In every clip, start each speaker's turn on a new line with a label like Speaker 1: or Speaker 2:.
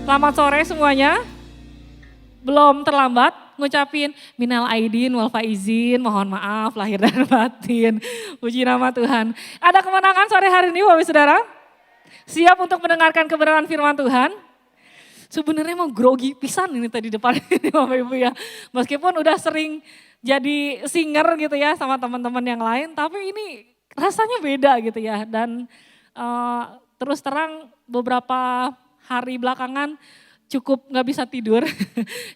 Speaker 1: Selamat sore semuanya. Belum terlambat ngucapin minal aidin wal faizin, mohon maaf lahir dan batin. Puji nama Tuhan. Ada kemenangan sore hari ini Bapak Saudara? Siap untuk mendengarkan kebenaran firman Tuhan? Sebenarnya mau grogi pisan ini tadi depan ini Bapak Ibu ya. Meskipun udah sering jadi singer gitu ya sama teman-teman yang lain, tapi ini rasanya beda gitu ya. Dan terus terang beberapa hari belakangan cukup gak bisa tidur.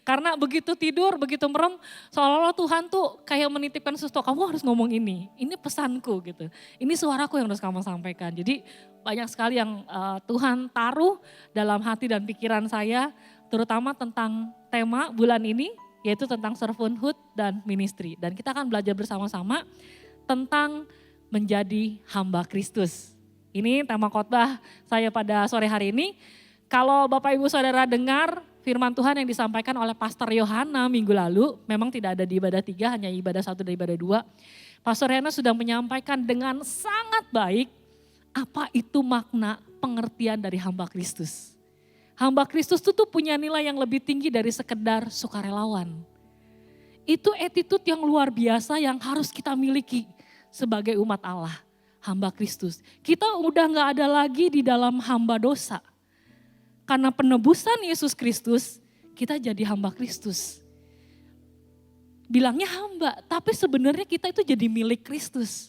Speaker 1: Karena begitu tidur, begitu merem, seolah-olah Tuhan tuh kayak menitipkan sesuatu, kamu harus ngomong ini pesanku gitu. Ini suaraku yang harus kamu sampaikan. Jadi banyak sekali yang Tuhan taruh dalam hati dan pikiran saya, terutama tentang tema bulan ini, yaitu tentang servanthood dan ministry. Dan kita akan belajar bersama-sama tentang menjadi hamba Kristus. Ini tema khotbah saya pada sore hari ini. Kalau Bapak Ibu Saudara dengar firman Tuhan yang disampaikan oleh Pastor Yohana minggu lalu, memang tidak ada di ibadah 3, hanya ibadah 1 dan ibadah 2. Pastor Yohana sudah menyampaikan dengan sangat baik apa itu makna pengertian dari hamba Kristus. Hamba Kristus itu tuh punya nilai yang lebih tinggi dari sekedar sukarelawan. Itu attitude yang luar biasa yang harus kita miliki sebagai umat Allah, hamba Kristus. Kita udah gak ada lagi di dalam hamba dosa. Karena penebusan Yesus Kristus, kita jadi hamba Kristus. Bilangnya hamba, tapi sebenarnya kita itu jadi milik Kristus.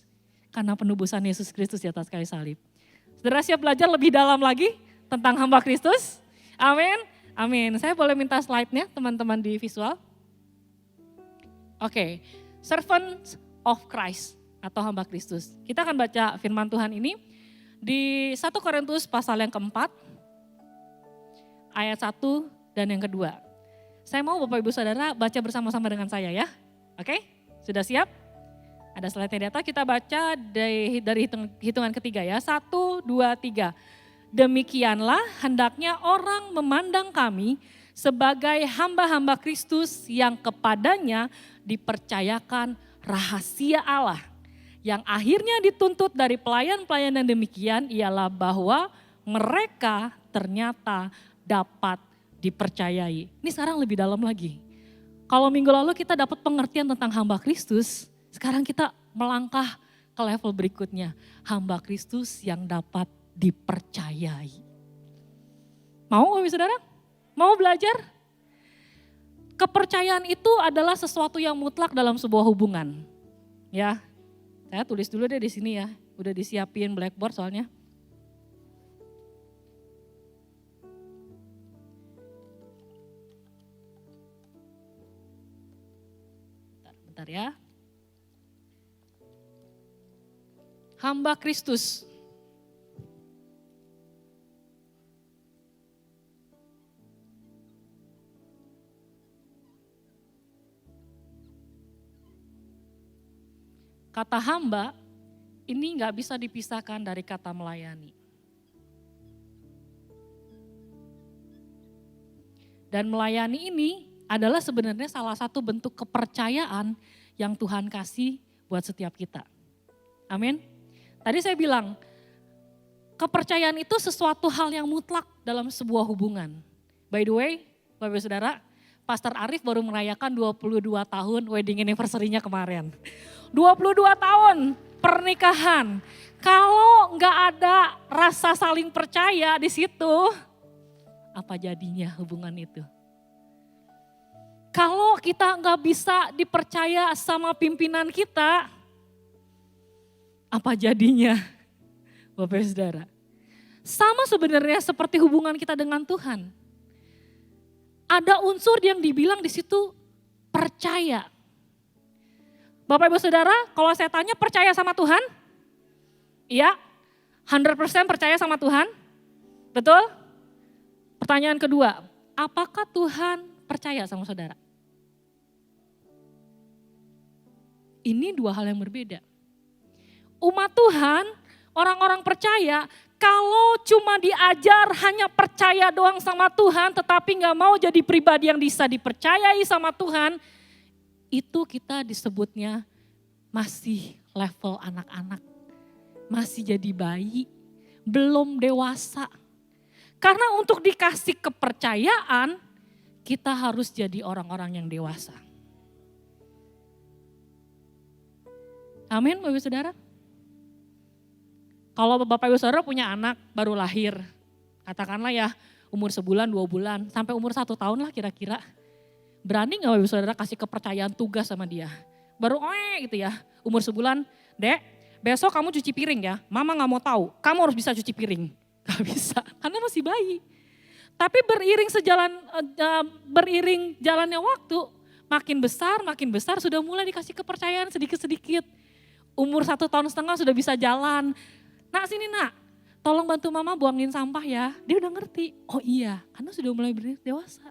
Speaker 1: Karena penebusan Yesus Kristus di atas kayu salib. Saudara siap belajar lebih dalam lagi tentang hamba Kristus? Amin, amin. Saya boleh minta slide-nya teman-teman di visual? Oke, servant of Christ atau hamba Kristus. Kita akan baca firman Tuhan ini di 1 Korintus pasal yang keempat. Ayat 1 dan yang kedua. Saya mau Bapak Ibu Saudara baca bersama-sama dengan saya ya. Oke, sudah siap? Ada slide-nya di atas, kita baca dari hitungan ketiga ya. 1, 2, 3. Demikianlah hendaknya orang memandang kami sebagai hamba-hamba Kristus yang kepadanya dipercayakan rahasia Allah. Yang akhirnya dituntut dari pelayan-pelayan yang demikian ialah bahwa mereka ternyata dapat dipercayai. Ini sekarang lebih dalam lagi. Kalau minggu lalu kita dapat pengertian tentang hamba Kristus, sekarang kita melangkah ke level berikutnya. Hamba Kristus yang dapat dipercayai. Mau Bapak Saudara? Mau belajar? Kepercayaan itu adalah sesuatu yang mutlak dalam sebuah hubungan. Ya, saya tulis dulu deh di sini ya. Udah disiapin blackboard soalnya. Bentar ya. Hamba Kristus. Kata hamba ini gak bisa dipisahkan dari kata melayani. Dan melayani ini adalah sebenarnya salah satu bentuk kepercayaan yang Tuhan kasih buat setiap kita. Amin. Tadi saya bilang, kepercayaan itu sesuatu hal yang mutlak dalam sebuah hubungan. By the way, Bapak Saudara, Pastor Arif baru merayakan 22 tahun wedding anniversary-nya kemarin. 22 tahun pernikahan. Kalau nggak ada rasa saling percaya di situ, apa jadinya hubungan itu? Kalau kita nggak bisa dipercaya sama pimpinan kita, apa jadinya Bapak Saudara? Sama sebenarnya seperti hubungan kita dengan Tuhan. Ada unsur yang dibilang di situ percaya. Bapak Ibu Saudara, kalau saya tanya percaya sama Tuhan? Iya, 100% percaya sama Tuhan? Betul? Pertanyaan kedua, apakah Tuhan percaya sama saudara? Ini dua hal yang berbeda. Umat Tuhan, orang-orang percaya, kalau cuma diajar hanya percaya doang sama Tuhan, tetapi gak mau jadi pribadi yang bisa dipercayai sama Tuhan, itu kita disebutnya masih level anak-anak. Masih jadi bayi, belum dewasa. Karena untuk dikasih kepercayaan, kita harus jadi orang-orang yang dewasa. Amin, Bapak Ibu Saudara. Kalau Bapak Ibu Saudara punya anak baru lahir, katakanlah ya umur 1 bulan, 2 bulan, sampai umur 1 tahun lah kira-kira. Berani gak Bapak Ibu Saudara kasih kepercayaan tugas sama dia? Baru gitu ya, umur 1 bulan, Dek, besok kamu cuci piring ya, Mama gak mau tahu, kamu harus bisa cuci piring. Gak bisa, karena masih bayi. Tapi beriring jalannya waktu, makin besar sudah mulai dikasih kepercayaan sedikit-sedikit. Umur 1,5 tahun sudah bisa jalan. Nak sini nak, tolong bantu mama buangin sampah ya. Dia udah ngerti, oh iya karena sudah mulai dewasa.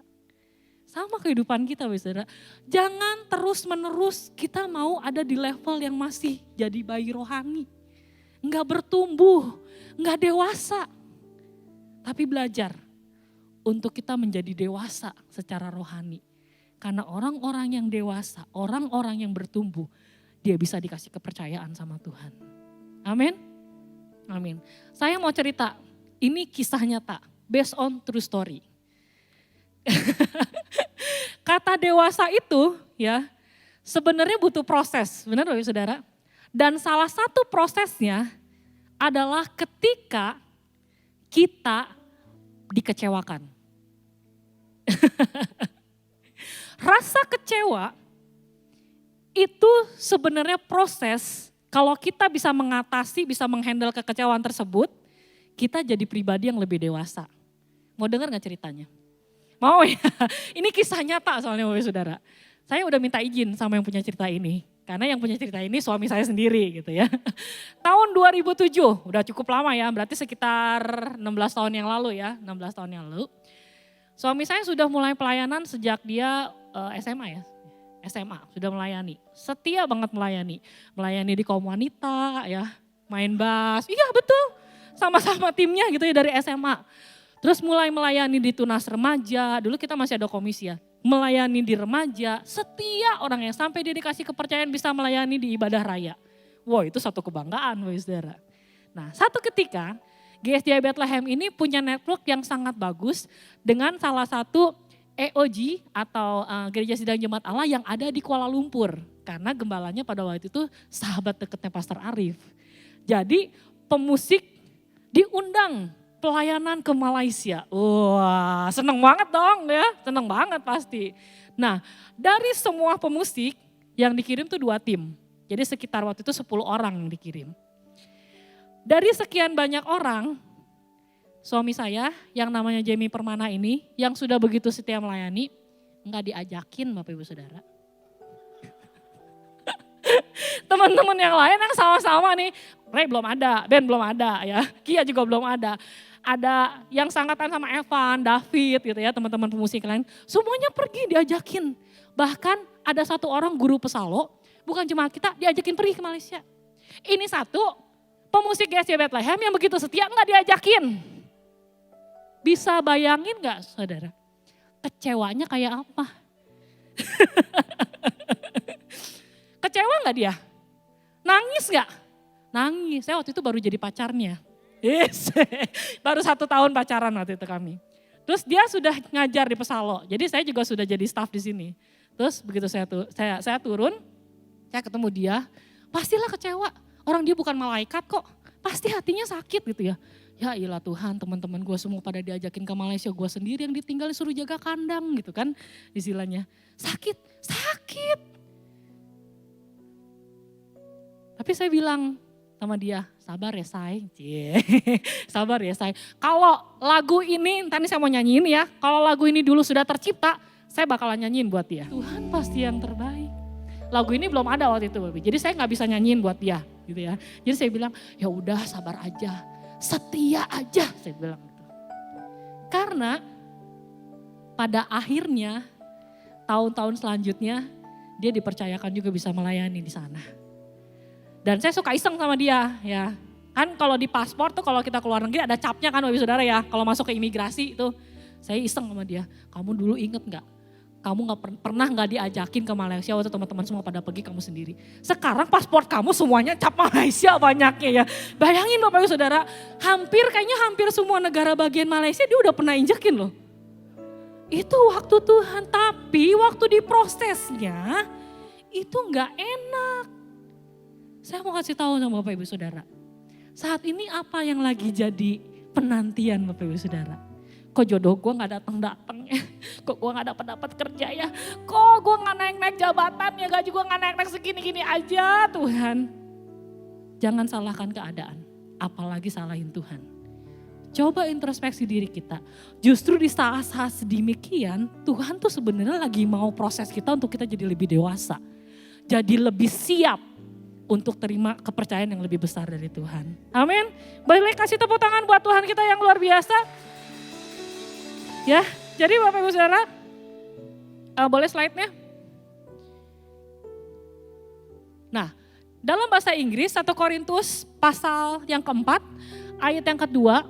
Speaker 1: Sama kehidupan kita saudara. Jangan terus menerus kita mau ada di level yang masih jadi bayi rohani. Enggak bertumbuh, enggak dewasa. Tapi belajar untuk kita menjadi dewasa secara rohani. Karena orang-orang yang dewasa, orang-orang yang bertumbuh, dia bisa dikasih kepercayaan sama Tuhan. Amin. Amin. Saya mau cerita, ini kisah nyata, based on true story. Kata dewasa itu ya sebenarnya butuh proses, benar Bapak Saudara? Dan salah satu prosesnya adalah ketika kita dikecewakan. Rasa kecewa itu sebenarnya proses kalau kita bisa mengatasi, bisa menghandle kekecewaan tersebut, kita jadi pribadi yang lebih dewasa. Mau dengar gak ceritanya? Mau ya? Ini kisah nyata soalnya Bapak Saudara. Saya udah minta izin sama yang punya cerita ini. Karena yang punya cerita ini suami saya sendiri gitu ya. Tahun 2007, udah cukup lama ya, berarti sekitar 16 tahun yang lalu ya. 16 tahun yang lalu. Suami saya sudah mulai pelayanan sejak dia SMA ya. SMA, sudah melayani. Setia banget melayani. Melayani di kaum wanita ya, main bass. Iya betul, sama-sama timnya gitu ya dari SMA. Terus mulai melayani di Tunas Remaja, dulu kita masih ada komisi ya. Melayani di remaja, setia orang yang sampai dia dikasih kepercayaan bisa melayani di ibadah raya. Wow itu satu kebanggaan Bapak Saudara. Nah satu ketika GSDI Bethlehem ini punya network yang sangat bagus dengan salah satu EOG atau Gereja Sidang Jemaat Allah yang ada di Kuala Lumpur. Karena gembalanya pada waktu itu sahabat dekatnya Pastor Arif. Jadi pemusik diundang pelayanan ke Malaysia. Wah seneng banget dong ya, seneng banget pasti. Nah dari semua pemusik yang dikirim tuh 2 tim. Jadi sekitar waktu itu 10 orang yang dikirim. Dari sekian banyak orang, suami saya yang namanya Jamie Permana ini, yang sudah begitu setia melayani, enggak diajakin Bapak Ibu Saudara. Teman-teman yang lain yang sama-sama nih, Ray belum ada, Ben belum ada ya, Kia juga belum ada. Ada yang sangkatan sama Evan, David gitu ya, teman-teman pemusik lain. Semuanya pergi diajakin. Bahkan ada satu orang guru pesalo, bukan cuma kita, diajakin pergi ke Malaysia. Ini satu pemusik GSDI Bethlehem yang begitu setia enggak diajakin. Bisa bayangin gak saudara? Kecewanya kayak apa? Kecewa gak dia? Nangis gak? Nangis, saya waktu itu baru jadi pacarnya. Yes. Baru 1 tahun pacaran waktu itu kami. Terus dia sudah ngajar di Pesalo, jadi saya juga sudah jadi staff di sini. Terus begitu saya turun, saya ketemu dia, pastilah kecewa. Orang dia bukan malaikat kok, pasti hatinya sakit gitu ya. Ya iyalah Tuhan, teman-teman gue semua pada diajakin ke Malaysia, gue sendiri yang ditinggal suruh jaga kandang gitu kan istilahnya. Sakit. Tapi saya bilang sama dia, sabar ya say. Sabar ya say. Kalau lagu ini, nanti saya mau nyanyiin ya, kalau lagu ini dulu sudah tercipta, saya bakalan nyanyiin buat dia. Tuhan pasti yang terbaik. Lagu ini belum ada waktu itu Bapak, jadi saya gak bisa nyanyiin buat dia gitu ya. Jadi saya bilang, ya udah sabar aja. Setia aja saya bilang gitu. Karena pada akhirnya tahun-tahun selanjutnya dia dipercayakan juga bisa melayani di sana. Dan saya suka iseng sama dia ya. Kan kalau di paspor tuh kalau kita keluar negeri ada capnya kan Bapak Saudara ya. Kalau masuk ke imigrasi itu saya iseng sama dia. Kamu dulu inget gak Kamu pernah nggak diajakin ke Malaysia waktu teman-teman semua pada pergi, kamu sendiri. Sekarang paspor kamu semuanya cap Malaysia banyaknya ya. Bayangin Bapak Ibu Saudara, kayaknya hampir semua negara bagian Malaysia dia udah pernah injekin loh. Itu waktu Tuhan, tapi waktu diprosesnya itu nggak enak. Saya mau kasih tahu sama Bapak Ibu Saudara, saat ini apa yang lagi jadi penantian Bapak Ibu Saudara? Kok jodoh gue gak datang ya, kok gue gak dapat kerja ya, kok gue gak naik-naik jabatan ya, gaji gue gak naik-naik segini-gini aja Tuhan. Jangan salahkan keadaan, apalagi salahin Tuhan. Coba introspeksi diri kita, justru di saat-saat sedemikian Tuhan tuh sebenarnya lagi mau proses kita untuk kita jadi lebih dewasa. Jadi lebih siap untuk terima kepercayaan yang lebih besar dari Tuhan. Amin. Boleh kasih tepuk tangan buat Tuhan kita yang luar biasa. Ya, jadi Bapak Ibu Saudara, boleh slide-nya? Nah, dalam bahasa Inggris 1 Korintus pasal yang keempat, ayat yang kedua,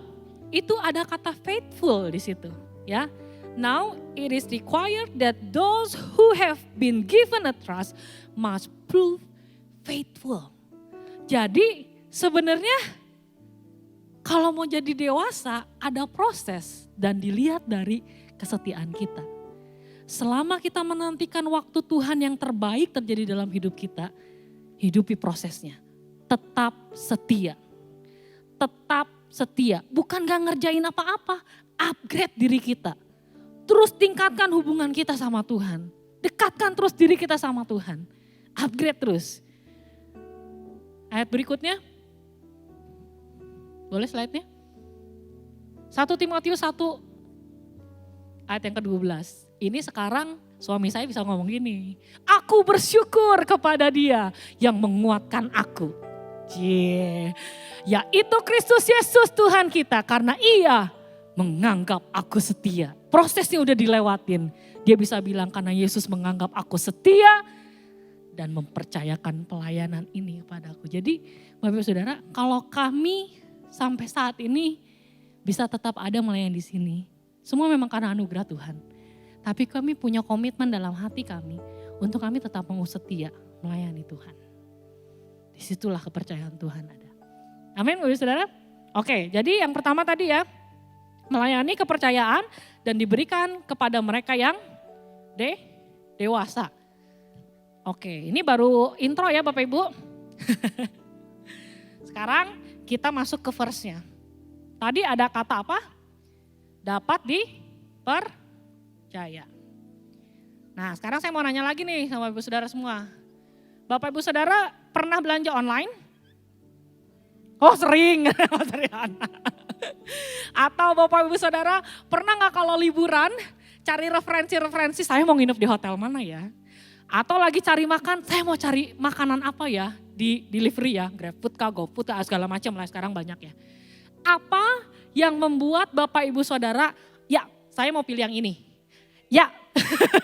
Speaker 1: itu ada kata faithful di situ. Ya, now it is required that those who have been given a trust must prove faithful. Jadi sebenarnya kalau mau jadi dewasa ada proses dan dilihat dari kesetiaan kita. Selama kita menantikan waktu Tuhan yang terbaik terjadi dalam hidup kita, hidupi prosesnya. Tetap setia. Tetap setia. Bukan gak ngerjain apa-apa, upgrade diri kita. Terus tingkatkan hubungan kita sama Tuhan. Dekatkan terus diri kita sama Tuhan. Upgrade terus. Ayat berikutnya. Boleh slide-nya? 1 Timotius 1 ayat yang ke-12. Ini sekarang suami saya bisa ngomong gini. Aku bersyukur kepada Dia yang menguatkan aku. Yaitu Kristus Yesus Tuhan kita, karena Ia menganggap aku setia. Prosesnya udah dilewatin. Dia bisa bilang karena Yesus menganggap aku setia dan mempercayakan pelayanan ini kepadaku. Jadi Bapak Ibu Saudara, kalau kami sampai saat ini bisa tetap ada melayani di sini. Semua memang karena anugerah Tuhan. Tapi kami punya komitmen dalam hati kami untuk kami tetap mau setia melayani Tuhan. Disitulah kepercayaan Tuhan ada. Amin Bapak Ibu Saudara. Oke, jadi yang pertama tadi ya, melayani kepercayaan dan diberikan kepada mereka yang dewasa. Oke, ini baru intro ya Bapak Ibu. Sekarang kita masuk ke verse-nya. Tadi ada kata apa? Dapat dipercaya. Nah sekarang saya mau nanya lagi nih sama Ibu Saudara semua. Bapak Ibu Saudara pernah belanja online? Oh sering. Atau Bapak Ibu Saudara pernah gak kalau liburan cari referensi-referensi saya mau nginep di hotel mana ya? Atau lagi cari makan, saya mau cari makanan apa ya? Di delivery ya, GrabFood, GoFood, segala macam lah sekarang banyak ya. Apa yang membuat Bapak Ibu Saudara, ya saya mau pilih yang ini. Ya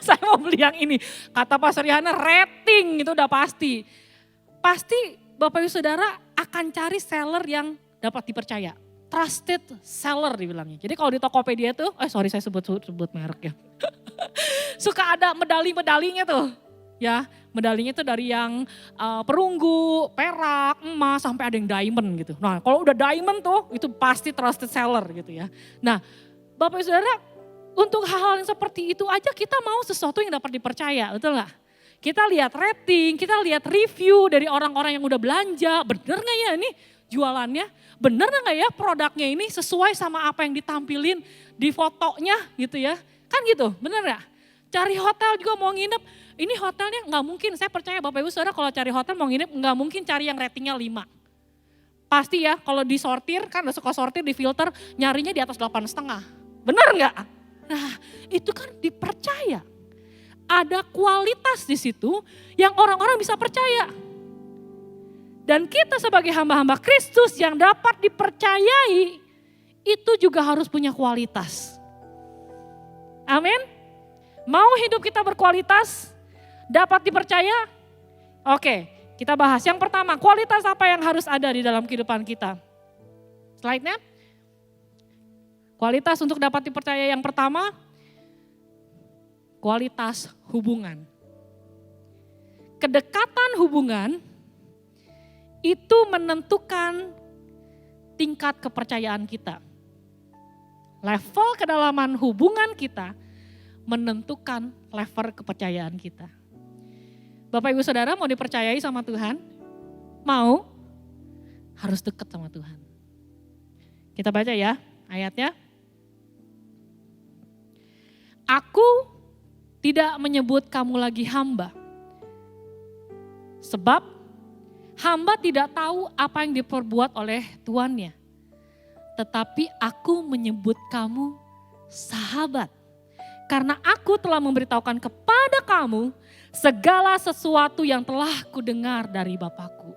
Speaker 1: saya mau beli yang ini. Kata Pastor Rihanna rating itu udah pasti. Pasti Bapak Ibu Saudara akan cari seller yang dapat dipercaya. Trusted seller dibilangnya. Jadi kalau di Tokopedia tuh, sorry saya sebut merek ya. Suka ada medali-medalinya tuh. Ya, medalinya itu dari yang perunggu, perak, emas, sampai ada yang diamond gitu. Nah kalau udah diamond tuh itu pasti trusted seller gitu ya. Nah Bapak Ibu Saudara untuk hal-hal yang seperti itu aja kita mau sesuatu yang dapat dipercaya, betul gak? Kita lihat rating, kita lihat review dari orang-orang yang udah belanja, bener gak ya ini jualannya? Bener gak ya produknya ini sesuai sama apa yang ditampilin di fotonya gitu ya? Kan gitu, bener gak? Cari hotel juga mau nginep, ini hotelnya nggak mungkin, saya percaya Bapak Ibu Saudara kalau cari hotel mau nginep nggak mungkin cari yang ratingnya 5. Pasti ya kalau disortir, kan udah suka sortir, difilter, nyarinya di atas 8,5. Benar nggak? Nah itu kan dipercaya. Ada kualitas di situ yang orang-orang bisa percaya. Dan kita sebagai hamba-hamba Kristus yang dapat dipercayai, itu juga harus punya kualitas. Amin. Mau hidup kita berkualitas, dapat dipercaya? Oke, kita bahas. Yang pertama, kualitas apa yang harus ada di dalam kehidupan kita? Slide-nya. Kualitas untuk dapat dipercaya yang pertama, kualitas hubungan. Kedekatan hubungan itu menentukan tingkat kepercayaan kita. Level kedalaman hubungan kita menentukan level kepercayaan kita. Bapak Ibu Saudara mau dipercayai sama Tuhan? Mau? Harus dekat sama Tuhan. Kita baca ya ayatnya. Aku tidak menyebut kamu lagi hamba. Sebab hamba tidak tahu apa yang diperbuat oleh tuannya. Tetapi aku menyebut kamu sahabat. Karena aku telah memberitahukan kepada kamu segala sesuatu yang telah kudengar dari Bapakku.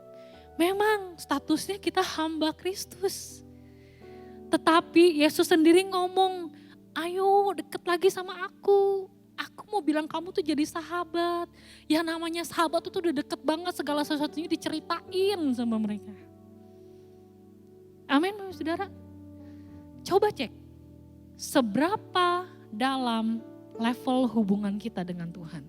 Speaker 1: Memang statusnya kita hamba Kristus. Tetapi Yesus sendiri ngomong, ayo deket lagi sama aku. Aku mau bilang kamu tuh jadi sahabat. Ya namanya sahabat tuh udah deket banget, segala sesuatunya diceritain sama mereka. Amin Bapak Saudara. Coba cek, seberapa dalam level hubungan kita dengan Tuhan.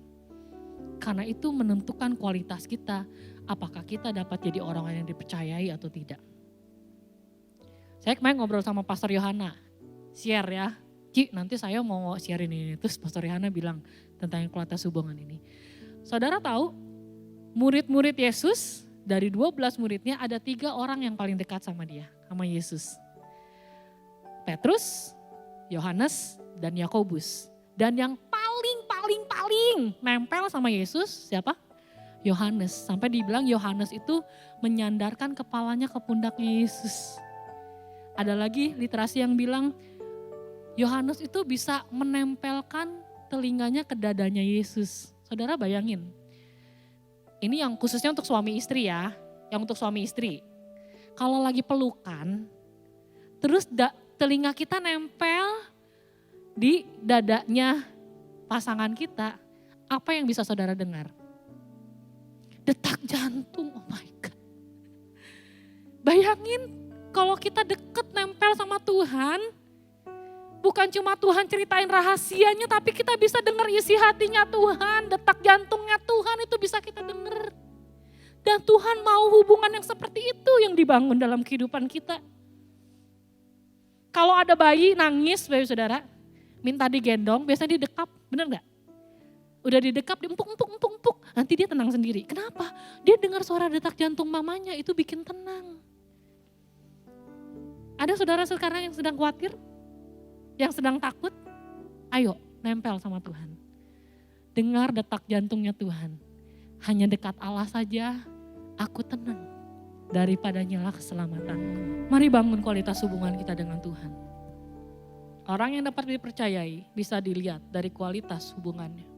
Speaker 1: Karena itu menentukan kualitas kita, apakah kita dapat jadi orang yang dipercayai atau tidak. Saya kemarin ngobrol sama Pastor Yohana, share ya. Ci, nanti saya mau share ini. Terus Pastor Yohana bilang tentang kualitas hubungan ini. Saudara tahu, murid-murid Yesus, dari 12 muridnya ada 3 orang yang paling dekat sama dia, sama Yesus. Petrus, Yohanes, dan Yakobus. Dan yang paling nempel sama Yesus siapa? Yohanes. Sampai dibilang Yohanes itu menyandarkan kepalanya ke pundaknya Yesus. Ada lagi literasi yang bilang Yohanes itu bisa menempelkan telinganya ke dadanya Yesus. Saudara bayangin. Ini yang khususnya untuk suami istri ya. Yang untuk suami istri. Kalau lagi pelukan, terus telinga kita nempel di dadanya pasangan kita. Apa yang bisa saudara dengar? Detak jantung, oh my God. Bayangin kalau kita deket nempel sama Tuhan, bukan cuma Tuhan ceritain rahasianya, tapi kita bisa dengar isi hatinya Tuhan, detak jantungnya Tuhan itu bisa kita dengar. Dan Tuhan mau hubungan yang seperti itu yang dibangun dalam kehidupan kita. Kalau ada bayi nangis, Bapak Saudara, minta digendong, biasanya didekap, benar gak? Udah didekap, diempuk, nanti dia tenang sendiri. Kenapa? Dia dengar suara detak jantung mamanya, itu bikin tenang. Ada saudara sekarang yang sedang khawatir? Yang sedang takut, ayo nempel sama Tuhan. Dengar detak jantungnya Tuhan. Hanya dekat Allah saja, aku tenang. Daripadanya lah keselamatan. Mari bangun kualitas hubungan kita dengan Tuhan. Orang yang dapat dipercayai bisa dilihat dari kualitas hubungannya.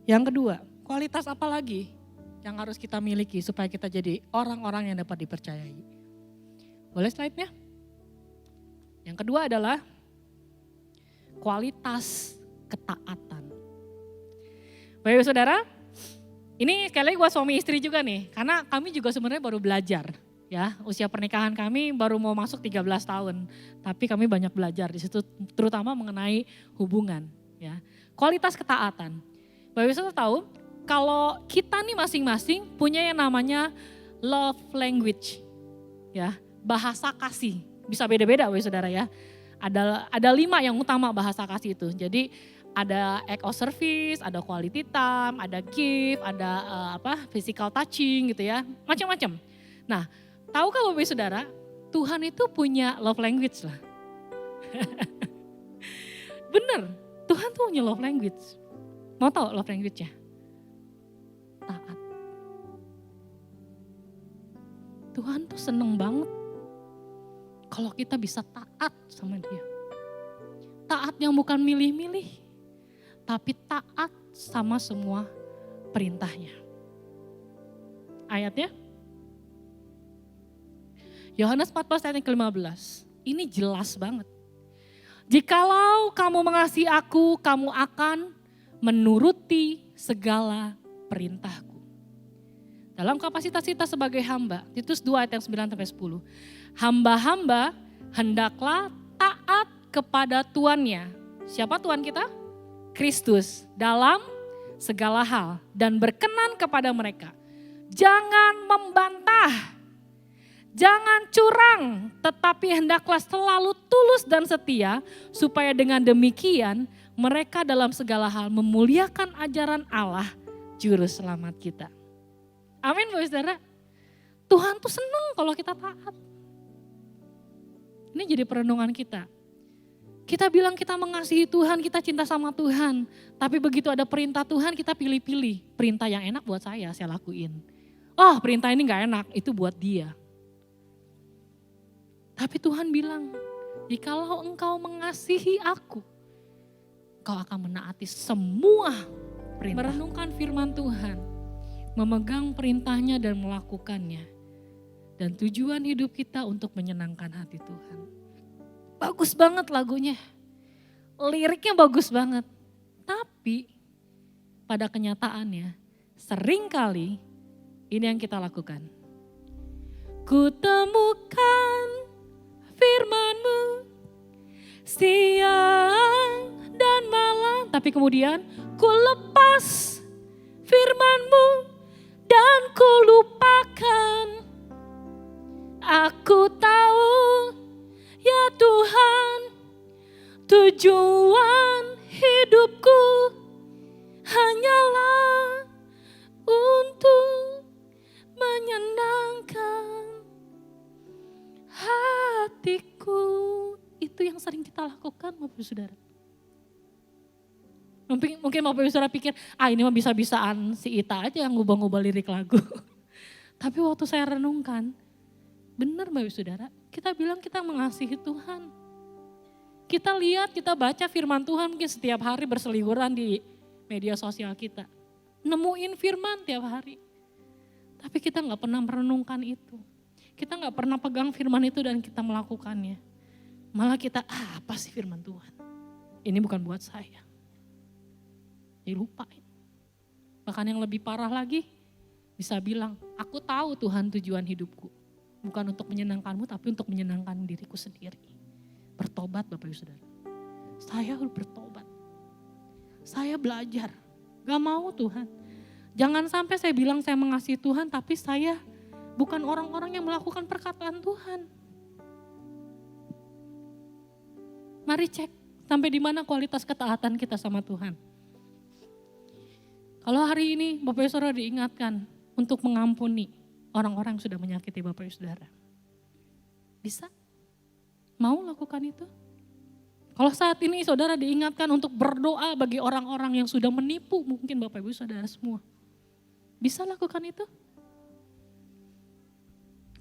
Speaker 1: Yang kedua, kualitas apa lagi yang harus kita miliki supaya kita jadi orang-orang yang dapat dipercayai? Boleh slide-nya? Yang kedua adalah kualitas ketaatan. Bapak Saudara, ini sekali lagi buat suami istri juga nih, karena kami juga sebenarnya baru belajar. Ya, usia pernikahan kami baru mau masuk 13 tahun, tapi kami banyak belajar di situ, terutama mengenai hubungan. Ya, kualitas ketaatan. Bapak Saudara tahu, kalau kita nih masing-masing punya yang namanya love language, ya. Bahasa kasih, bisa beda-beda Bapak Saudara ya. Ada 5 yang utama bahasa kasih itu. Jadi ada act of service, ada quality time, ada gift, ada physical touching gitu ya. Macam-macam. Nah, tahukah Bapak Saudara, Tuhan itu punya love language lah. Bener, Tuhan tuh punya love language. Mau tahu love language-nya? Taat. Tuhan tuh seneng banget kalau kita bisa taat sama dia. Taat yang bukan milih-milih, tapi taat sama semua perintahnya. Ayatnya, Yohanes 14 ayat ke-15, ini jelas banget. Jikalau kamu mengasihi aku, kamu akan menuruti segala perintahku. Dalam kapasitas kita sebagai hamba, Titus 2 ayat yang 9-10. Hamba-hamba hendaklah taat kepada tuannya. Siapa Tuhan kita? Kristus dalam segala hal dan berkenan kepada mereka. Jangan membantah, jangan curang, tetapi hendaklah selalu tulus dan setia, supaya dengan demikian mereka dalam segala hal memuliakan ajaran Allah, Juru Selamat kita. Amin Bapak Saudara. Tuhan tuh senang kalau kita taat. Ini jadi perenungan kita. Kita bilang kita mengasihi Tuhan, kita cinta sama Tuhan. Tapi begitu ada perintah Tuhan kita pilih-pilih. Perintah yang enak buat saya lakuin. Oh perintah ini gak enak, itu buat dia. Tapi Tuhan bilang, jikalau engkau mengasihi aku, engkau akan menaati semua perintah. Merenungkan firman Tuhan, memegang perintahnya dan melakukannya. Dan tujuan hidup kita untuk menyenangkan hati Tuhan. Bagus banget lagunya, liriknya bagus banget. Tapi pada kenyataannya seringkali ini yang kita lakukan. Ku temukan firman-Mu siang dan malam. Tapi kemudian ku lepas firman-Mu dan ku lupakan. Aku tahu ya Tuhan, tujuan hidupku hanyalah untuk menyenangkan hatiku. Itu yang sering kita lakukan Bapak Saudara. Mungkin Bapak Saudara pikir, ini mah bisa-bisaan si Ita aja yang ngubah-ngubah lirik lagu. Tapi waktu saya renungkan, benar Bapak Saudara, kita bilang kita mengasihi Tuhan. Kita lihat, kita baca firman Tuhan mungkin setiap hari berseliweran di media sosial kita. Nemuin firman tiap hari. Tapi kita gak pernah merenungkan itu. Kita gak pernah pegang firman itu dan kita melakukannya. Malah kita, apa sih firman Tuhan? Ini bukan buat saya. Dilupain. Bahkan yang lebih parah lagi, bisa bilang, aku tahu Tuhan tujuan hidupku. Bukan untuk menyenangkanmu, tapi untuk menyenangkan diriku sendiri. Bertobat Bapak Ibu Saudara. Saya bertobat. Saya belajar. Gak mau Tuhan. Jangan sampai saya bilang saya mengasihi Tuhan, tapi saya bukan orang-orang yang melakukan perkataan Tuhan. Mari cek sampai di mana kualitas ketaatan kita sama Tuhan. Kalau hari ini Bapak Ibu Saudara diingatkan untuk mengampuni orang-orang yang sudah menyakiti Bapak Ibu Saudara. Bisa? Mau lakukan itu? Kalau saat ini saudara diingatkan untuk berdoa bagi orang-orang yang sudah menipu mungkin Bapak Ibu Saudara semua. Bisa lakukan itu?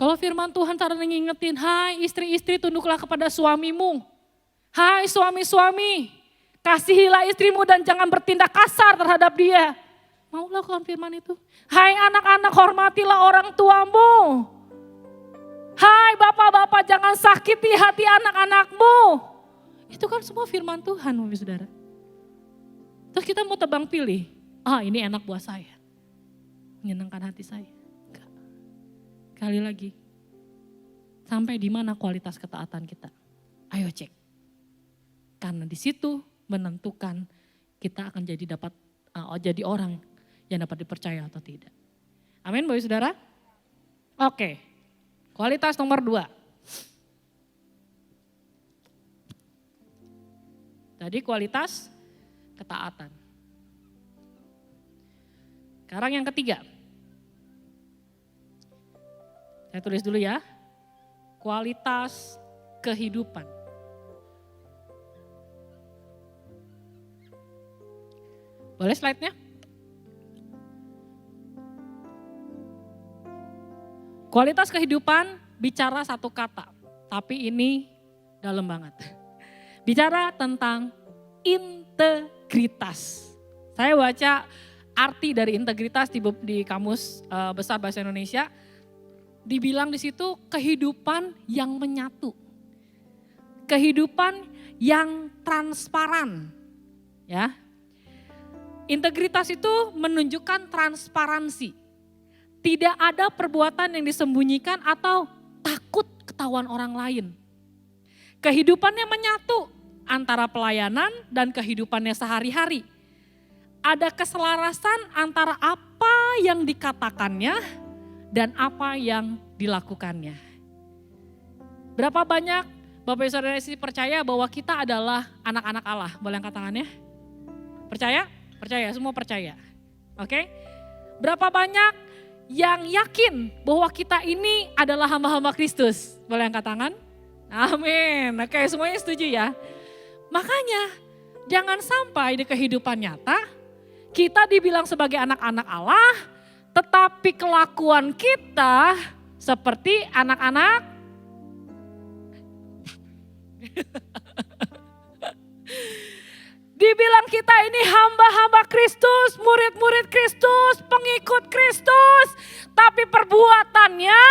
Speaker 1: Kalau firman Tuhan cara ngingetin, hai istri-istri tunduklah kepada suamimu. Hai suami-suami, kasihilah istrimu dan jangan bertindak kasar terhadap dia. Mau lakukan firman itu? Hai anak-anak hormatilah orang tuamu. Hai bapak-bapak jangan sakiti hati anak-anakmu. Itu kan semua firman Tuhan Bapak Saudara. Terus kita mau tebang pilih, ini enak buat saya. Menyenangkan hati saya. Enggak. Kali lagi, sampai di mana kualitas ketaatan kita? Ayo cek. Karena di situ menentukan kita akan jadi orang yang dapat dipercaya atau tidak. Amin Bapak Saudara? Oke, kualitas nomor 2. Tadi kualitas ketaatan. Sekarang yang ketiga. Saya tulis dulu ya. Kualitas kehidupan. Boleh slide-nya? Kualitas kehidupan bicara satu kata, tapi ini dalam banget. Bicara tentang integritas. Saya baca arti dari integritas di Kamus Besar Bahasa Indonesia. Dibilang di situ kehidupan yang menyatu. Kehidupan yang transparan. Ya. Integritas itu menunjukkan transparansi. Tidak ada perbuatan yang disembunyikan atau takut ketahuan orang lain. Kehidupannya menyatu. antara pelayanan dan kehidupannya sehari-hari. Ada keselarasan antara apa yang dikatakannya dan apa yang dilakukannya. Berapa banyak Bapak Ibu Saudara percaya bahwa kita adalah anak-anak Allah? Boleh angkat tangannya? Percaya? Percaya, semua percaya. Oke? Berapa banyak yang yakin bahwa kita ini adalah hamba-hamba Kristus? Boleh angkat tangan? Amin. Oke, semuanya setuju ya? Makanya jangan sampai di kehidupan nyata kita dibilang sebagai anak-anak Allah, tetapi kelakuan kita seperti anak-anak dibilang kita ini hamba-hamba Kristus, murid-murid Kristus, pengikut Kristus, tapi perbuatannya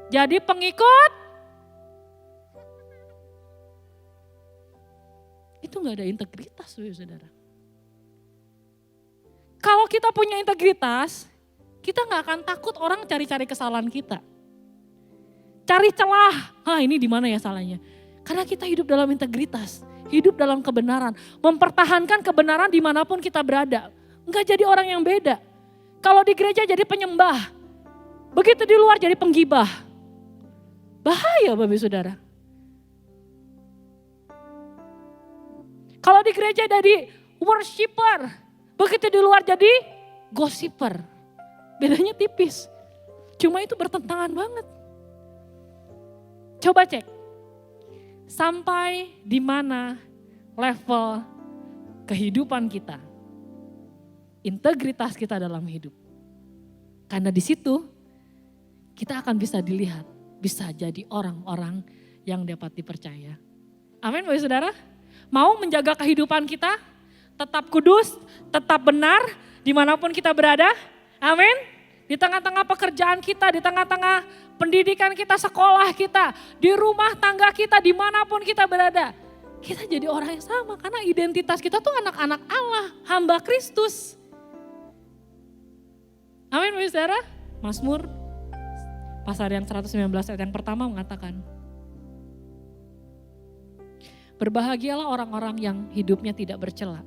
Speaker 1: jadi pengikut itu gak ada integritas, saudara. Kalau kita punya integritas, kita gak akan takut orang cari-cari kesalahan kita. Cari celah, ini di mana ya salahnya? Karena kita hidup dalam integritas, hidup dalam kebenaran, mempertahankan kebenaran dimanapun kita berada. Enggak jadi orang yang beda. Kalau di gereja jadi penyembah, begitu di luar jadi penggibah. Bahaya Bapak Saudara. Kalau di gereja jadi worshiper, begitu di luar jadi gossiper. Bedanya tipis, cuma itu bertentangan banget. Coba cek, sampai di mana level kehidupan kita, integritas kita dalam hidup. Karena di situ kita akan bisa dilihat, bisa jadi orang-orang yang dapat dipercaya. Amin Bapak Saudara. Mau menjaga kehidupan kita, tetap kudus, tetap benar, dimanapun kita berada. Amin. Di tengah-tengah pekerjaan kita, di tengah-tengah pendidikan kita, sekolah kita, di rumah tangga kita, dimanapun kita berada. Kita jadi orang yang sama karena identitas kita tuh anak-anak Allah, hamba Kristus. Amin Bapak Saudara. Mazmur pasal yang 119 ayat yang pertama mengatakan, berbahagialah orang-orang yang hidupnya tidak bercela,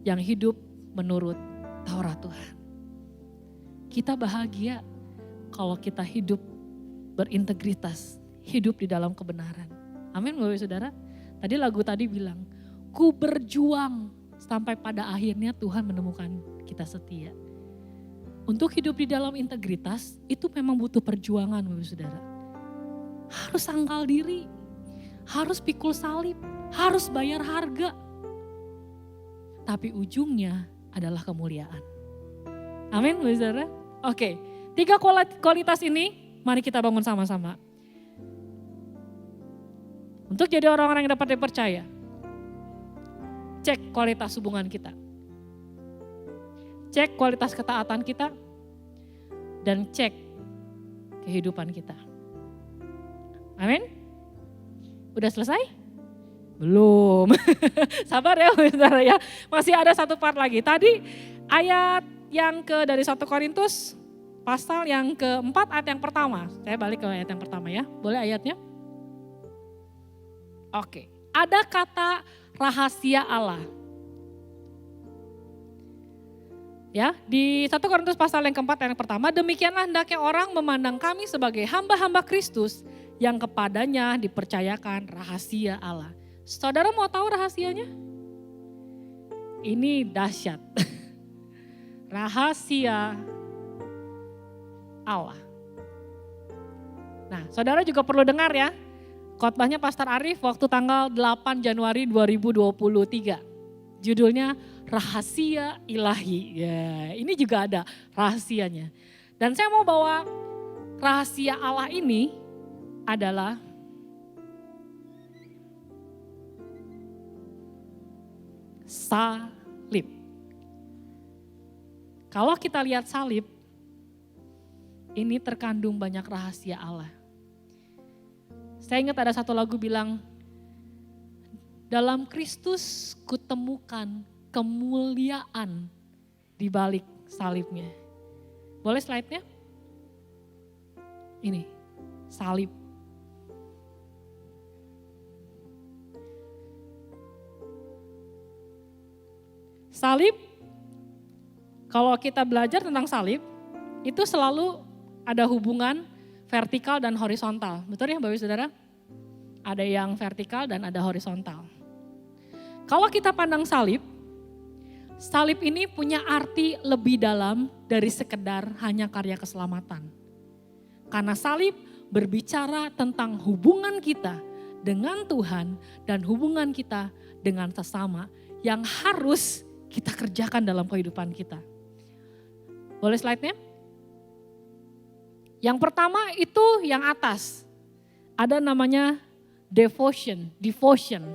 Speaker 1: yang hidup menurut Taurat Tuhan. Kita bahagia kalau kita hidup berintegritas, hidup di dalam kebenaran. Amin Bapak Saudara. Tadi lagu tadi bilang, ku berjuang sampai pada akhirnya Tuhan menemukan kita setia. Untuk hidup di dalam integritas itu memang butuh perjuangan Bapak Saudara. Harus sangkal diri, harus pikul salib, harus bayar harga. Tapi ujungnya adalah kemuliaan. Amin Bapak Saudara. Oke, 3 kualitas ini mari kita bangun sama-sama. Untuk jadi orang-orang yang dapat dipercaya, cek kualitas hubungan kita. Cek kualitas ketaatan kita, dan cek kehidupan kita. Amin? Udah selesai? Belum. Sabar ya saudara ya. Masih ada satu part lagi. Tadi ayat yang dari 1 Korintus pasal yang keempat ayat yang pertama. Saya balik ke ayat yang pertama ya. Boleh ayatnya? Oke. Ada kata rahasia Allah. Ya, di 1 Korintus pasal yang keempat ayat yang pertama, demikianlah hendaknya orang memandang kami sebagai hamba-hamba Kristus yang kepadanya dipercayakan rahasia Allah. Saudara mau tahu rahasianya? Ini dahsyat. Rahasia Allah. Nah, saudara juga perlu dengar ya, khotbahnya Pastor Arief waktu tanggal 8 Januari 2023. Judulnya Rahasia Ilahi. Ya, ini juga ada rahasianya. Dan saya mau bawa rahasia Allah ini adalah salib. Kalau kita lihat salib, ini terkandung banyak rahasia Allah. Saya ingat ada satu lagu bilang, dalam Kristus kutemukan kemuliaan di balik salibnya. Boleh slide-nya? Ini, salib. Salib, kalau kita belajar tentang salib, itu selalu ada hubungan vertikal dan horizontal. Betul ya Bapak Ibu Saudara? Ada yang vertikal dan ada horizontal. Kalau kita pandang salib, salib ini punya arti lebih dalam dari sekedar hanya karya keselamatan. Karena salib berbicara tentang hubungan kita dengan Tuhan dan hubungan kita dengan sesama yang harus kita kerjakan dalam kehidupan kita. Boleh slide-nya? Yang pertama itu yang atas. Ada namanya devotion. Devotion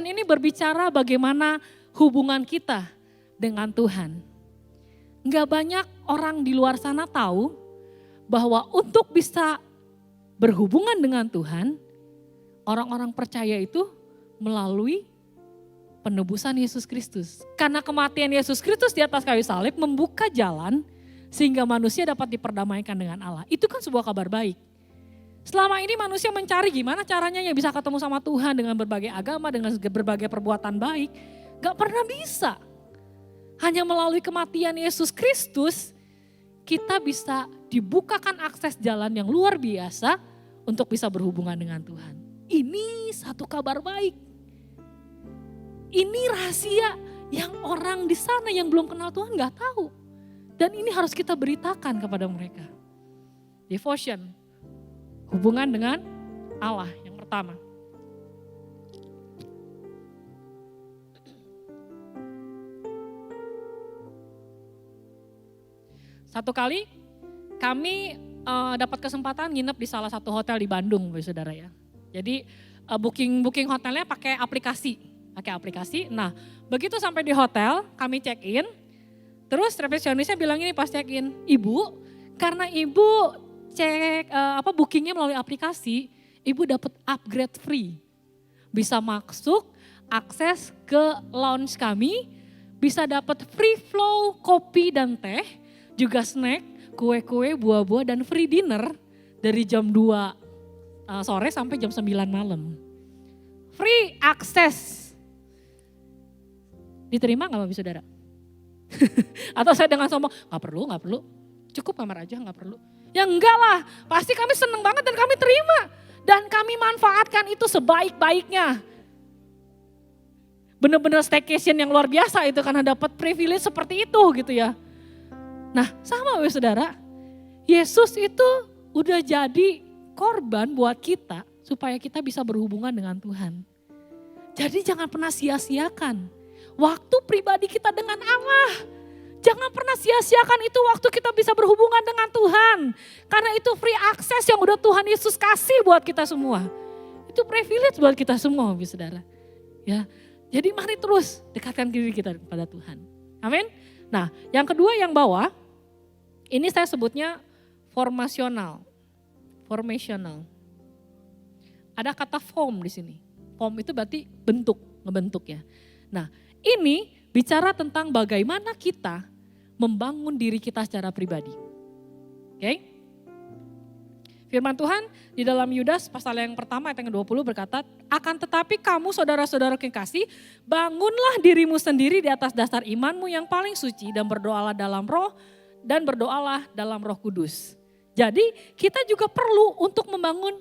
Speaker 1: ini berbicara bagaimana hubungan kita dengan Tuhan. Enggak banyak orang di luar sana tahu bahwa untuk bisa berhubungan dengan Tuhan, orang-orang percaya itu melalui penebusan Yesus Kristus. Karena kematian Yesus Kristus di atas kayu salib membuka jalan sehingga manusia dapat diperdamaikan dengan Allah. Itu kan sebuah kabar baik. Selama ini manusia mencari gimana caranya ya bisa ketemu sama Tuhan dengan berbagai agama, dengan berbagai perbuatan baik. Gak pernah bisa. Hanya melalui kematian Yesus Kristus, kita bisa dibukakan akses jalan yang luar biasa untuk bisa berhubungan dengan Tuhan. Ini satu kabar baik. Ini rahasia yang orang di sana yang belum kenal Tuhan gak tahu. Dan ini harus kita beritakan kepada mereka. Devotion. Hubungan dengan Allah yang pertama. Satu kali kami dapat kesempatan nginep di salah satu hotel di Bandung, saudara ya. Jadi booking hotelnya pakai aplikasi. Nah, begitu sampai di hotel, kami check in. Terus resepsionisnya bilang ini pas check in, "Ibu, karena Ibu cek bookingnya melalui aplikasi, Ibu dapat upgrade free. Bisa masuk, akses ke lounge kami, bisa dapat free flow kopi dan teh, juga snack, kue-kue, buah-buah dan free dinner dari jam 2 sore sampai jam 9 malam. Free akses." Diterima gak Bapak Saudara? Atau saya dengan sombong, gak perlu, cukup kamar aja gak perlu. Ya enggak lah, pasti kami seneng banget dan kami terima. Dan kami manfaatkan itu sebaik-baiknya. Benar-benar staycation yang luar biasa itu karena dapat privilege seperti itu gitu ya. Nah sama Bapak Saudara, Yesus itu udah jadi korban buat kita supaya kita bisa berhubungan dengan Tuhan. Jadi jangan pernah sia-siakan waktu pribadi kita dengan Allah. Jangan pernah sia-siakan itu waktu kita bisa berhubungan dengan Tuhan. Karena itu free access yang udah Tuhan Yesus kasih buat kita semua. Itu privilege buat kita semua, Bapak Saudara. Ya, jadi mari terus dekatkan diri kita kepada Tuhan. Amin. Nah, yang kedua yang bawah, ini saya sebutnya formational. Ada kata form di sini. Form itu berarti bentuk, ngebentuk ya. Nah, ini bicara tentang bagaimana kita membangun diri kita secara pribadi. Oke? Firman Tuhan di dalam Yudas pasal yang pertama ayat yang ke-20 berkata, "Akan tetapi kamu saudara-saudara kekasih, bangunlah dirimu sendiri di atas dasar imanmu yang paling suci dan berdoalah dalam roh kudus." Jadi kita juga perlu untuk membangun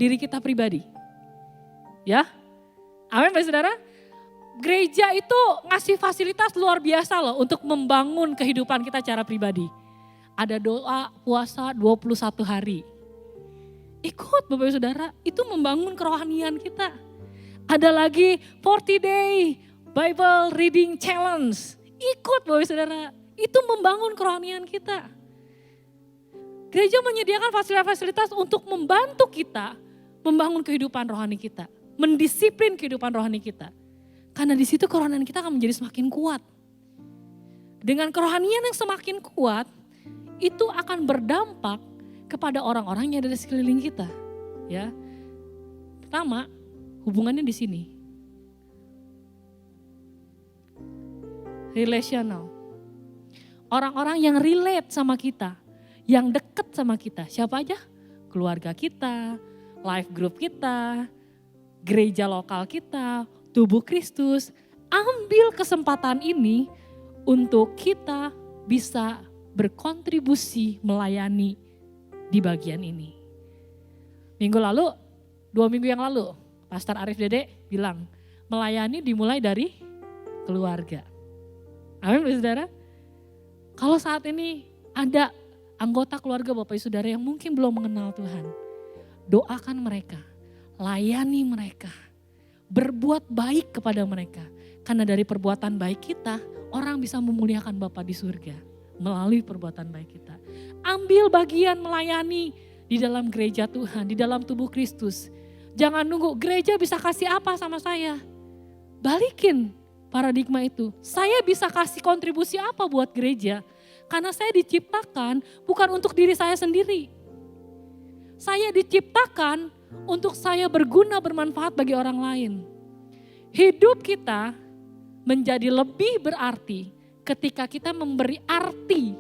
Speaker 1: diri kita pribadi. Ya, amin Bapak Saudara. Gereja itu ngasih fasilitas luar biasa loh untuk membangun kehidupan kita secara pribadi. Ada doa puasa 21 hari. Ikut Bapak Saudara, itu membangun kerohanian kita. Ada lagi 40 day Bible reading challenge. Ikut Bapak Saudara, itu membangun kerohanian kita. Gereja menyediakan fasilitas-fasilitas untuk membantu kita membangun kehidupan rohani kita. Mendisiplin kehidupan rohani kita. Karena di situ kerohanian kita akan menjadi semakin kuat. Dengan kerohanian yang semakin kuat, itu akan berdampak kepada orang-orang yang ada di sekeliling kita. Ya, pertama, hubungannya di sini. Relational. Orang-orang yang relate sama kita, yang dekat sama kita. Siapa aja? Keluarga kita, life group kita, gereja lokal kita, tubuh Kristus, Ambil kesempatan ini untuk kita bisa berkontribusi melayani di bagian ini. Minggu lalu, 2 minggu yang lalu, Pastor Arif Dede bilang, melayani dimulai dari keluarga. Amin, Bapak Saudara. Kalau saat ini ada anggota keluarga Bapak Saudara yang mungkin belum mengenal Tuhan, doakan mereka, layani mereka, berbuat baik kepada mereka. Karena dari perbuatan baik kita, orang bisa memuliakan Bapa di surga melalui perbuatan baik kita. Ambil bagian melayani di dalam gereja Tuhan, di dalam tubuh Kristus. Jangan nunggu gereja bisa kasih apa sama saya. Balikin paradigma itu. Saya bisa kasih kontribusi apa buat gereja? Karena saya diciptakan bukan untuk diri saya sendiri. Saya diciptakan untuk saya berguna, bermanfaat bagi orang lain. Hidup kita menjadi lebih berarti ketika kita memberi arti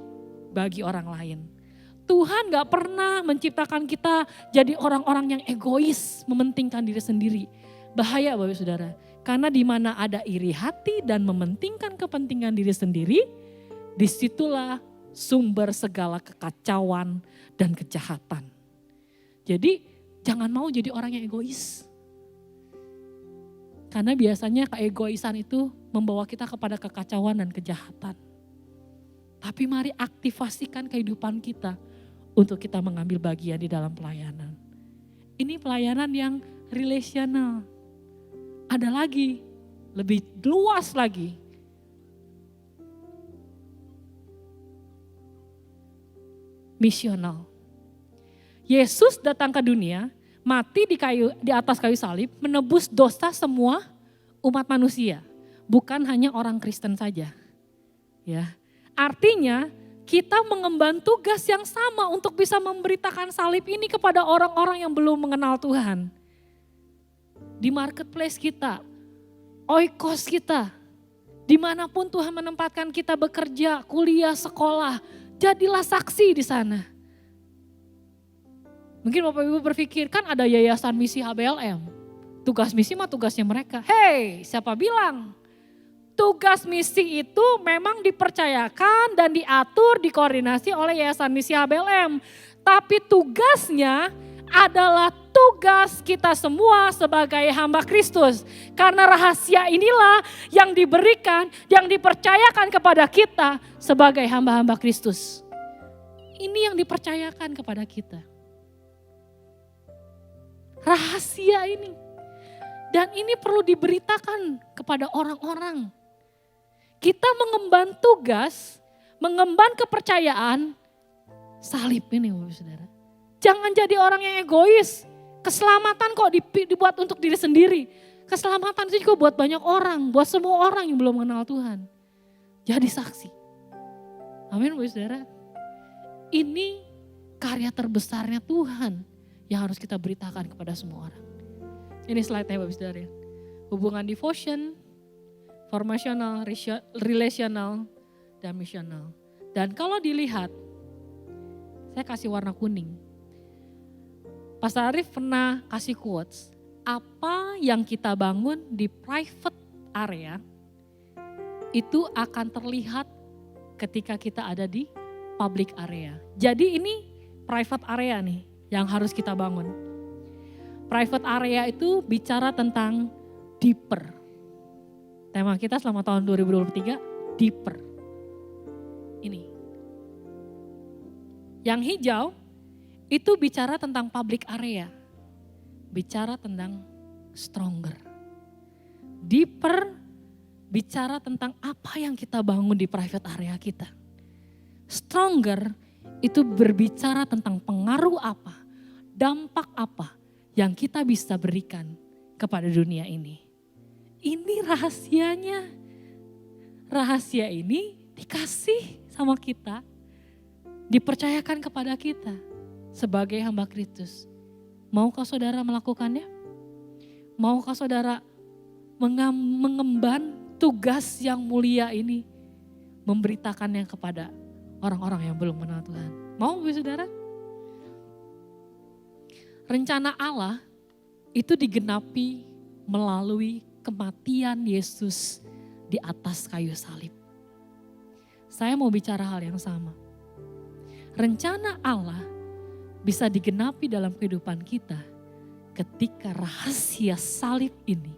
Speaker 1: bagi orang lain. Tuhan gak pernah menciptakan kita jadi orang-orang yang egois, mementingkan diri sendiri. Bahaya Bapak Saudara, karena di mana ada iri hati dan mementingkan kepentingan diri sendiri, disitulah sumber segala kekacauan dan kejahatan. Jadi jangan mau jadi orang yang egois. Karena biasanya keegoisan itu membawa kita kepada kekacauan dan kejahatan. Tapi mari aktivasikan kehidupan kita untuk kita mengambil bagian di dalam pelayanan. Ini pelayanan yang relasional. Ada lagi, lebih luas lagi. Misional. Yesus datang ke dunia, mati di atas kayu salib, menebus dosa semua umat manusia, bukan hanya orang Kristen saja. Ya, artinya kita mengemban tugas yang sama untuk bisa memberitakan salib ini kepada orang-orang yang belum mengenal Tuhan. Di marketplace kita, oikos kita, dimanapun Tuhan menempatkan kita bekerja, kuliah, sekolah, jadilah saksi di sana. Mungkin Bapak Ibu berpikir, kan ada yayasan misi HBLM. Tugas misi mah tugasnya mereka. Hei, siapa bilang? Tugas misi itu memang dipercayakan dan diatur, dikoordinasi oleh yayasan misi HBLM. Tapi tugasnya adalah tugas kita semua sebagai hamba Kristus. Karena rahasia inilah yang diberikan, yang dipercayakan kepada kita sebagai hamba-hamba Kristus. Ini yang dipercayakan kepada kita. Rahasia ini. Dan ini perlu diberitakan kepada orang-orang. Kita mengemban tugas, mengemban kepercayaan, salib ini Bapak Saudara. Jangan jadi orang yang egois. Keselamatan kok dibuat untuk diri sendiri. Keselamatan itu juga buat banyak orang, buat semua orang yang belum mengenal Tuhan. Jadi saksi. Amin Bapak Saudara. Ini karya terbesarnya Tuhan yang harus kita beritakan kepada semua orang. Ini slide-nya Bapak Saudara. Hubungan devotion, formational, relational, dan missional. Dan kalau dilihat, saya kasih warna kuning. Pastor Arif pernah kasih quotes, apa yang kita bangun di private area, itu akan terlihat ketika kita ada di public area. Jadi ini private area nih yang harus kita bangun. Private area itu bicara tentang deeper. Tema kita selama tahun 2023, deeper. Ini. Yang hijau itu bicara tentang public area. Bicara tentang stronger. Deeper bicara tentang apa yang kita bangun di private area kita. Stronger itu berbicara tentang pengaruh apa, dampak apa yang kita bisa berikan kepada dunia ini. Ini rahasianya. Rahasia ini dikasih sama kita, dipercayakan kepada kita sebagai hamba Kristus. Maukah saudara melakukannya? Maukah saudara mengemban tugas yang mulia ini, memberitakannya kepada orang-orang yang belum mengenal Tuhan? Mau saudara? Rencana Allah itu digenapi melalui kematian Yesus di atas kayu salib. Saya mau bicara hal yang sama. Rencana Allah bisa digenapi dalam kehidupan kita ketika rahasia salib ini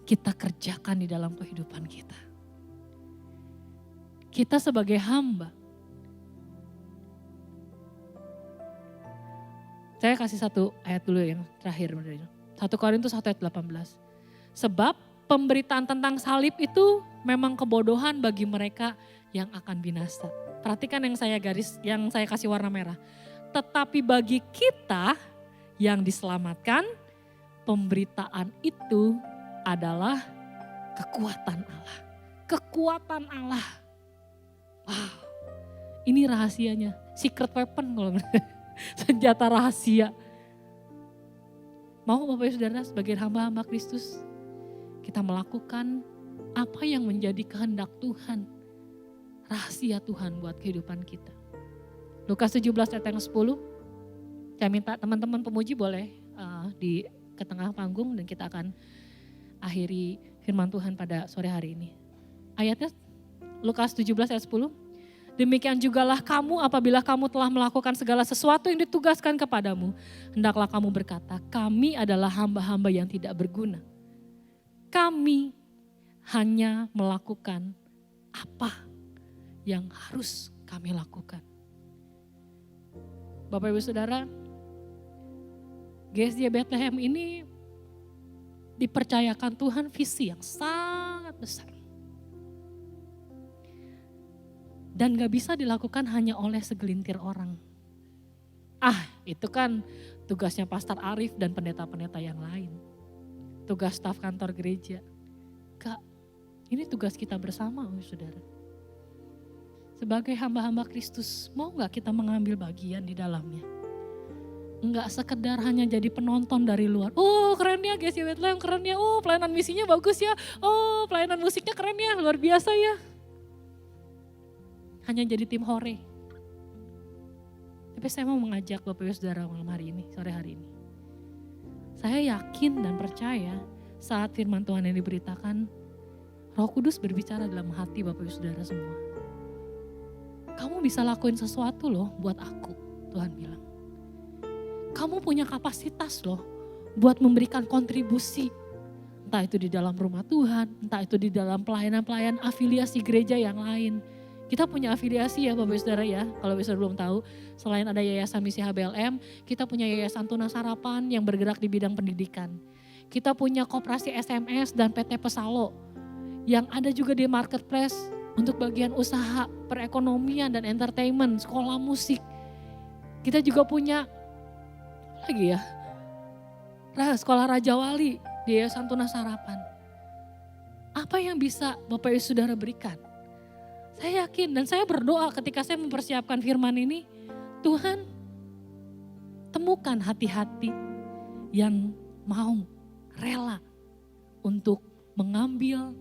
Speaker 1: kita kerjakan di dalam kehidupan kita. Kita sebagai hamba, saya kasih satu ayat dulu yang terakhir. 1 Korintus 1 ayat 18. Sebab pemberitaan tentang salib itu memang kebodohan bagi mereka yang akan binasa. Perhatikan yang saya kasih warna merah. Tetapi bagi kita yang diselamatkan, pemberitaan itu adalah kekuatan Allah. Kekuatan Allah. Wow, ini rahasianya. Secret weapon kalau senjata rahasia. Mau Bapak Ibu Saudara sebagai hamba-hamba Kristus, kita melakukan apa yang menjadi kehendak Tuhan. Rahasia Tuhan buat kehidupan kita. Lukas 17 ayat yang 10. Saya minta teman-teman pemuji boleh ke tengah panggung dan kita akan akhiri firman Tuhan pada sore hari ini. Ayatnya Lukas 17 ayat 10. Demikian jugalah kamu apabila kamu telah melakukan segala sesuatu yang ditugaskan kepadamu. Hendaklah kamu berkata, kami adalah hamba-hamba yang tidak berguna. Kami hanya melakukan apa yang harus kami lakukan. Bapak Ibu Saudara, GSJ Bethlehem ini dipercayakan Tuhan visi yang sangat besar. Dan gak bisa dilakukan hanya oleh segelintir orang. Itu kan tugasnya Pastor Arif dan pendeta-pendeta yang lain. Tugas staf kantor gereja. Kak, ini tugas kita bersama, saudara. Sebagai hamba-hamba Kristus, mau gak kita mengambil bagian di dalamnya? Enggak sekedar hanya jadi penonton dari luar. Oh keren ya GSJ Bethlehem, keren ya. Oh pelayanan misinya bagus ya. Oh pelayanan musiknya keren ya, luar biasa ya. Hanya jadi tim hore. Tapi saya mau mengajak Bapak Ibu Saudara malam hari ini, sore hari ini. Saya yakin dan percaya saat firman Tuhan yang diberitakan, Roh Kudus berbicara dalam hati Bapak Ibu Saudara semua. Kamu bisa lakuin sesuatu loh buat aku, Tuhan bilang. Kamu punya kapasitas loh buat memberikan kontribusi. Entah itu di dalam rumah Tuhan, entah itu di dalam pelayanan-pelayanan afiliasi gereja yang lain. Kita punya afiliasi ya Bapak Ibu Saudara ya, kalau bisa belum tahu, selain ada Yayasan Misi HBLM, kita punya Yayasan Tunas Harapan yang bergerak di bidang pendidikan. Kita punya Koperasi SMS dan PT Pesalo yang ada juga di marketplace untuk bagian usaha, perekonomian dan entertainment, sekolah musik. Kita juga punya lagi ya, Sekolah Raja Wali di Yayasan Tunas Harapan. Apa yang bisa Bapak Ibu Saudara berikan? Saya yakin dan saya berdoa ketika saya mempersiapkan firman ini, Tuhan temukan hati-hati yang mau rela untuk mengambil,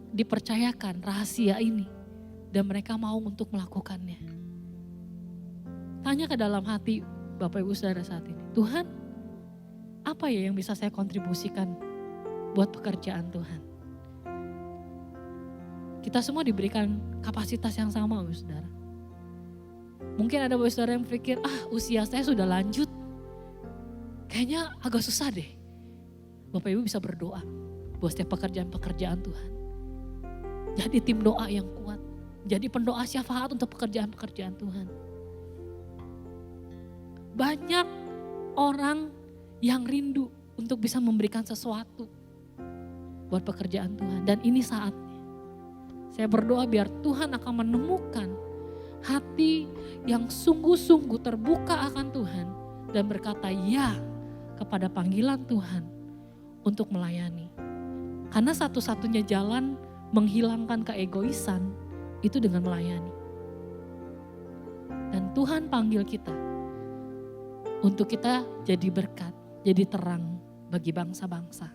Speaker 1: dipercayakan rahasia ini dan mereka mau untuk melakukannya. Tanya ke dalam hati Bapak Ibu Saudara saat ini, Tuhan apa ya yang bisa saya kontribusikan buat pekerjaan Tuhan? Kita semua diberikan kapasitas yang sama, Bapak Saudara. Mungkin ada Bapak Saudara yang berpikir, usia saya sudah lanjut. Kayaknya agak susah deh. Bapak Ibu bisa berdoa buat setiap pekerjaan-pekerjaan Tuhan. Jadi tim doa yang kuat. Jadi pendoa syafaat untuk pekerjaan-pekerjaan Tuhan. Banyak orang yang rindu untuk bisa memberikan sesuatu buat pekerjaan Tuhan. Dan ini saatnya. Saya berdoa biar Tuhan akan menemukan hati yang sungguh-sungguh terbuka akan Tuhan. Dan berkata ya kepada panggilan Tuhan untuk melayani. Karena satu-satunya jalan menghilangkan keegoisan itu dengan melayani. Dan Tuhan panggil kita untuk kita jadi berkat, jadi terang bagi bangsa-bangsa.